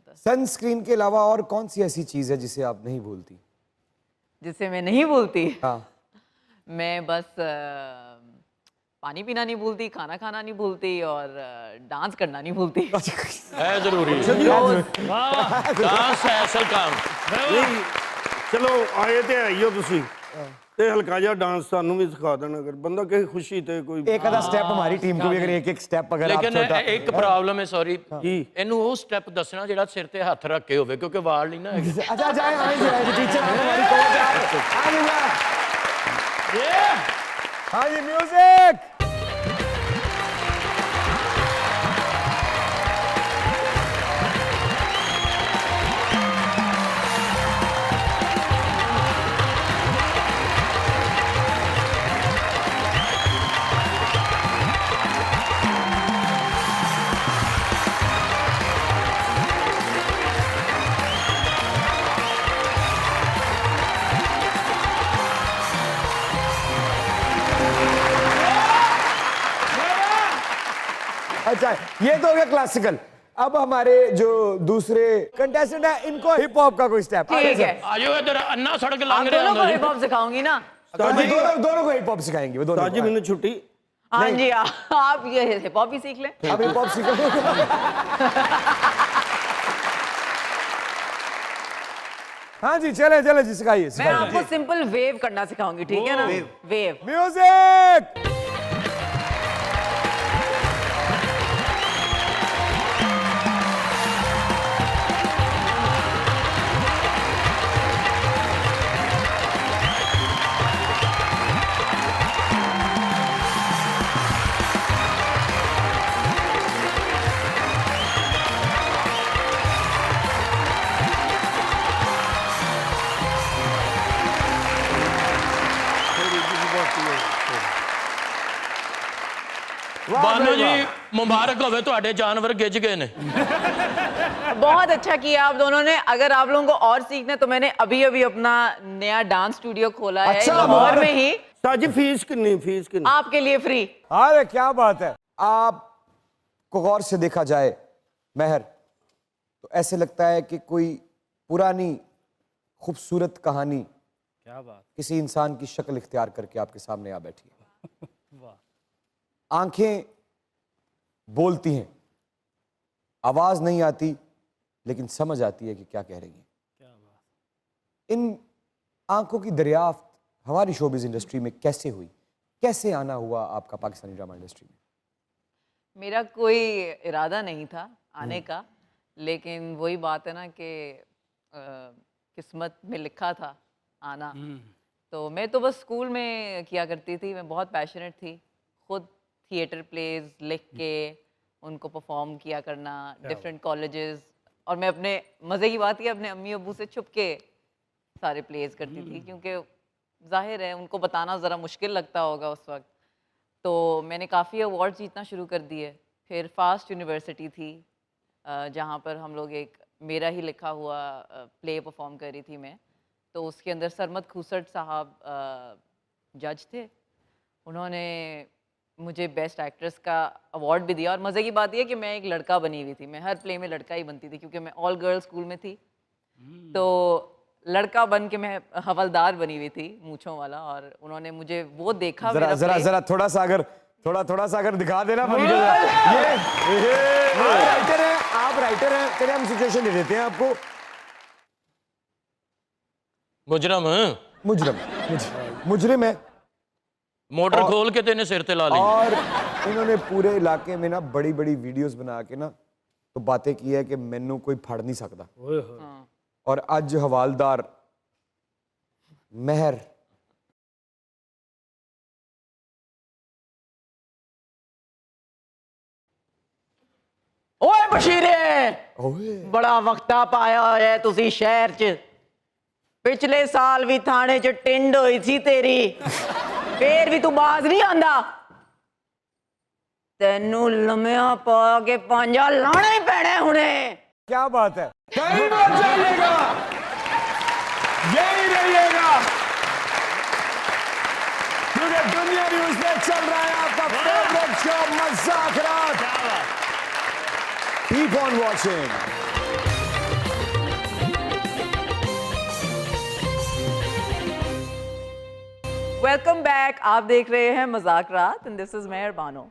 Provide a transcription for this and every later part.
होता है। सनस्क्रीन के अलावा और कौन सी ऐसी चीज है जिसे आप नहीं भूलती? जिससे मैं नहीं भूलती, हाँ। मैं बस पानी पीना नहीं भूलती, खाना खाना नहीं भूलती और डांस करना नहीं भूलती। है जरूरी डांस है असल काम। नहीं चलो आए ते आइयो तुसी ते हल्का जा डांस सानू भी सिखा देना अगर बंदा कहीं खुशी ते कोई एक आधा स्टेप हमारी टीम को भी अगर एक स्टेप अगर आप लेकिन छोटा एक प्रॉब्लम है सॉरी की ਇਹਨੂੰ ਉਹ ਸਟੈਪ ਦੱਸਣਾ ਜਿਹੜਾ ਸਿਰ ਤੇ ਹੱਥ ਰੱਖ ਕੇ ਹੋਵੇ ਕਿਉਂਕਿ ਵਾਲ नहीं ना ਹੈਗੇ। अच्छा जाए आए टीचर हमारी कोच हाँ जी म्यूजिक। अच्छा ये तो हो गया क्लासिकल। अब हमारे जो दूसरे कंटेस्टेंट है इनको हिप हॉप का कोई स्टेप ठीक है, आजो इधर अन्ना सड़क आप लंघ रहे दोनों को होंगे हिप हॉप सिखाऊंगी ना। दोनों को हिप हॉप सिखाएंगे वो दोनों ताजी को। मैंने छुट्टी हाँ जी, आप ये हिप हॉप भी सीख लें। अब हिप हॉप सिखाएंगे। हाँ जी चले चले जी सिखाइए मैं आपको सिंपल वेव करना सिखाऊंगी, ठीक है ना? वेव। म्यूजिक। बानो जी मुबारक होवे ਤੁਹਾਡੇ जानवर गिज गए ने। बहुत अच्छा किया आप दोनों ने। अगर आप लोगों को और सीखना है तो मैंने अभी अभी अपना नया डांस स्टूडियो खोला है अच्छा, लाहौर में ही, ताजी फीस कितनी आपके लिए फ्री। अरे क्या बात है। आप को गौर से देखा जाए महर तो ऐसे लगता है कि कोई पुरानी खूबसूरत कहानी क्या बात। किसी इंसान की शक्ल इख्तियार करके आपके सामने आ बैठी है। आंखें बोलती हैं, आवाज नहीं आती लेकिन समझ आती है कि क्या कह रही है। क्या बात। इन आंखों की दरियाफ्त हमारी शोबिज इंडस्ट्री में कैसे हुई? कैसे आना हुआ आपका पाकिस्तानी ड्रामा इंडस्ट्री में? मेरा कोई इरादा नहीं था आने का, लेकिन वही बात है ना कि किस्मत में लिखा था आना। तो मैं तो बस स्कूल में किया करती थी, मैं बहुत पैशनेट थी, खुद थिएटर प्लेज लिख के उनको परफॉर्म किया करना डिफरेंट कॉलेजेस। और मैं अपने मज़े की बात ही अपने अम्मी अब्बू से छुप के सारे प्लेज करती थी, क्योंकि जाहिर है उनको बताना ज़रा मुश्किल लगता होगा उस वक्त। तो मैंने काफ़ी अवार्ड जीतना शुरू कर दिए। फिर फास्ट यूनिवर्सिटी थी जहाँ पर हम लोग एक मेरा ही लिखा हुआ प्ले परफॉर्म कर रही थी मैं। तो उसके अंदर सरमद खूसट साहब जज थे, उन्होंने मुझे बेस्ट एक्ट्रेस का अवार्ड भी दिया। और मज़े की बात यह कि मैं एक लड़का बनी हुई थी, मैं हर प्ले में लड़का ही बनती थी क्योंकि मैं ऑल गर्ल्स स्कूल में थी। तो लड़का बन के मैं हवलदार बनी हुई थी, मूंछों वाला। और उन्होंने मुझे वो देखा। जरा जरा जरा थोड़ा सा अगर दिखा देना ये राइटर है, आप राइटर हैं, चलिए हम सिचुएशन दे देते हैं आपको। मुजरिम है, मोटर खोल के तेने सिर ते ला ली। और इन्होंने पूरे इलाके में ना बड़ी बड़ी वीडियोस बना के ना तो बातें की है कि मैनू कोई फड़ नहीं सकता। और अज हवालदार महर ओए बशीरे, बड़ा वक्ता पाया है तुसी शहर च। पिछले साल भी थाने च टिंड हुई थी तेरी, फिर भी तू बाज नहीं आंदा। तेनू लम्या पा के पांजा लाने ही पैने हुने। क्या बात है, कहीं मत जाइएगा, यही रहिएगा, क्योंकि दुनिया न्यूज़ में चल रहा है आपका फेवरेट शो मज़ाक रात। Keep on watching. Welcome back. आप देख रहे हैं Mazaak Raat and this is Meher Bano.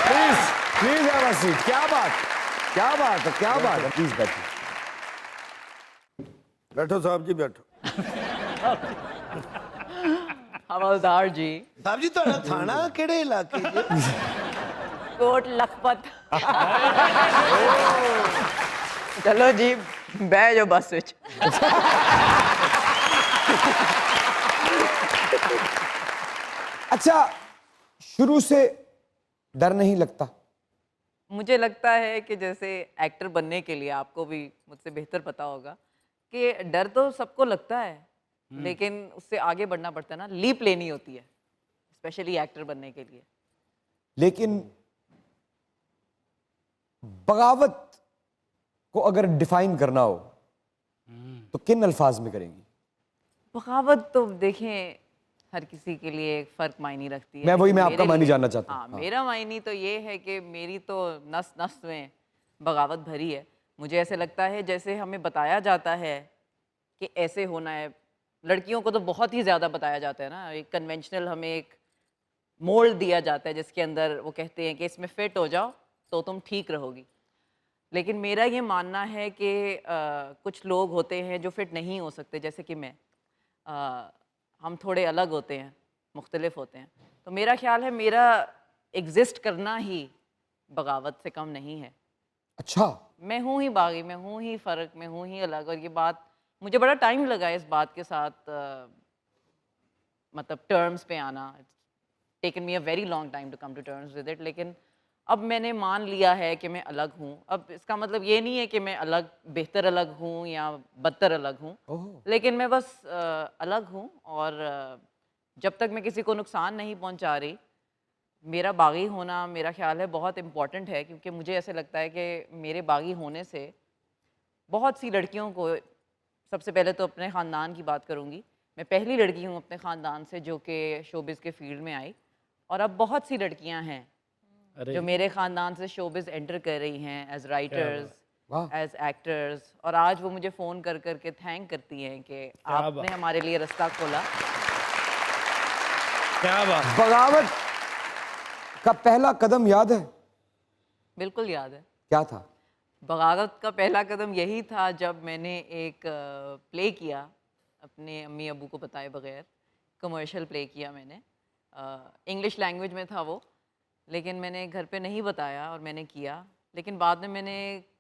Please please have a seat. क्या बात है, क्या बात है। प्लीज बैठिए। बैठो साहब जी, बैठो। हवलदार जी, ਸਾਹਿਬ ਜੀ ਤੁਹਾਡਾ ਥਾਣਾ ਕਿਹੜੇ ਇਲਾਕੇ 'ਚ? कोट लखपत। चलो जी, बह जाओ बस विच। अच्छा, शुरू से डर नहीं लगता? मुझे लगता है कि जैसे एक्टर बनने के लिए आपको भी मुझसे बेहतर पता होगा कि डर तो सबको लगता है, लेकिन उससे आगे बढ़ना पड़ता है ना, लीप लेनी होती है, स्पेशली एक्टर बनने के लिए। लेकिन बगावत को अगर डिफाइन करना हो तो किन अल्फाज में करेंगी? बगावत तो देखें हर किसी के लिए एक फ़र्क मायने रखती है। मैं लेकिन आपका मेरे मायने लिए- जानना चाहता हूँ। हाँ, मेरा मायने तो ये है कि मेरी तो नस नस में बगावत भरी है। मुझे ऐसे लगता है जैसे हमें बताया जाता है कि ऐसे होना है। लड़कियों को तो बहुत ही ज़्यादा बताया जाता है ना, एक कन्वेंशनल हमें एक मोल्ड दिया जाता है जिसके अंदर वो कहते हैं कि इसमें फिट हो जाओ तो तुम ठीक रहोगी। लेकिन मेरा ये मानना है कि कुछ लोग होते हैं जो फिट नहीं हो सकते, जैसे कि मैं। हम थोड़े अलग होते हैं, मुख्तलिफ होते हैं। तो मेरा ख्याल है मेरा एग्जिस्ट करना ही बगावत से कम नहीं है। अच्छा, मैं हूँ ही बागी, मैं हूँ ही फ़र्क, मैं हूँ ही अलग। और ये बात मुझे बड़ा टाइम लगा इस बात के साथ मतलब टर्म्स पे आना। Taken me a very long time to come to terms with it. लेकिन अब मैंने मान लिया है कि मैं अलग हूँ। अब इसका मतलब ये नहीं है कि मैं अलग, बेहतर अलग हूँ या बदतर अलग हूँ, लेकिन मैं बस अलग हूँ। और जब तक मैं किसी को नुकसान नहीं पहुँचा रही, मेरा बागी होना मेरा ख्याल है बहुत इम्पॉर्टेंट है। क्योंकि मुझे ऐसे लगता है कि मेरे बागी होने से बहुत सी लड़कियों को, सबसे पहले तो अपने ख़ानदान की बात करूँगी, मैं पहली लड़की हूँ अपने ख़ानदान से जो कि शोबिज़ के फील्ड में आई। और अब बहुत सी लड़कियाँ हैं जो मेरे ख़ानदान से शोबिज़ एंटर कर रही हैं एज राइटर्स, एज एक्टर्स। और आज वो मुझे फ़ोन कर कर के थैंक करती हैं कि आपने हमारे लिए रास्ता खोला। क्या बात। बगावत का पहला कदम याद है? बिल्कुल याद है। क्या था? बगावत का पहला कदम यही था जब मैंने एक प्ले किया अपने अम्मी अबू को बताए बगैर। कमर्शियल प्ले किया मैंने, इंग्लिश लैंग्वेज में था वो, लेकिन मैंने घर पे नहीं बताया और मैंने किया। लेकिन बाद में मैंने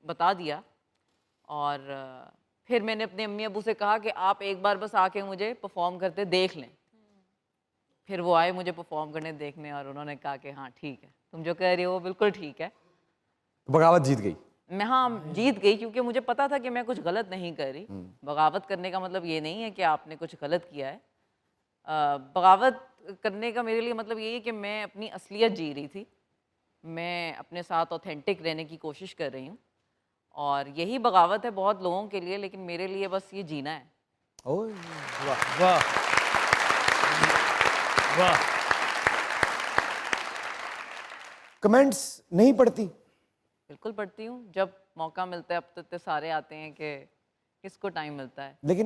बता दिया और फिर मैंने अपने अम्मी अबू से कहा कि आप एक बार बस आके मुझे परफॉर्म करते देख लें। फिर वो आए मुझे परफॉर्म करने देखने और उन्होंने कहा कि हाँ ठीक है, तुम जो कह रही हो वो बिल्कुल ठीक है। बगावत जीत गई। मैं हाँ जीत गई, क्योंकि मुझे पता था कि मैं कुछ गलत नहीं कर रही। बगावत करने का मतलब ये नहीं है कि आपने कुछ गलत किया है। बगावत करने का मेरे लिए मतलब ये है कि मैं अपनी असलियत जी रही थी, मैं अपने साथ ऑथेंटिक रहने की कोशिश कर रही हूँ। और यही बगावत है बहुत लोगों के लिए, लेकिन मेरे लिए बस ये जीना है। ओए, वाह वाह वाह। कमेंट्स नहीं पढ़ती? बिल्कुल पढ़ती हूँ, जब मौका मिलता है। अब तो इतने सारे आते हैं कि किसको टाइम मिलता है। लेकिन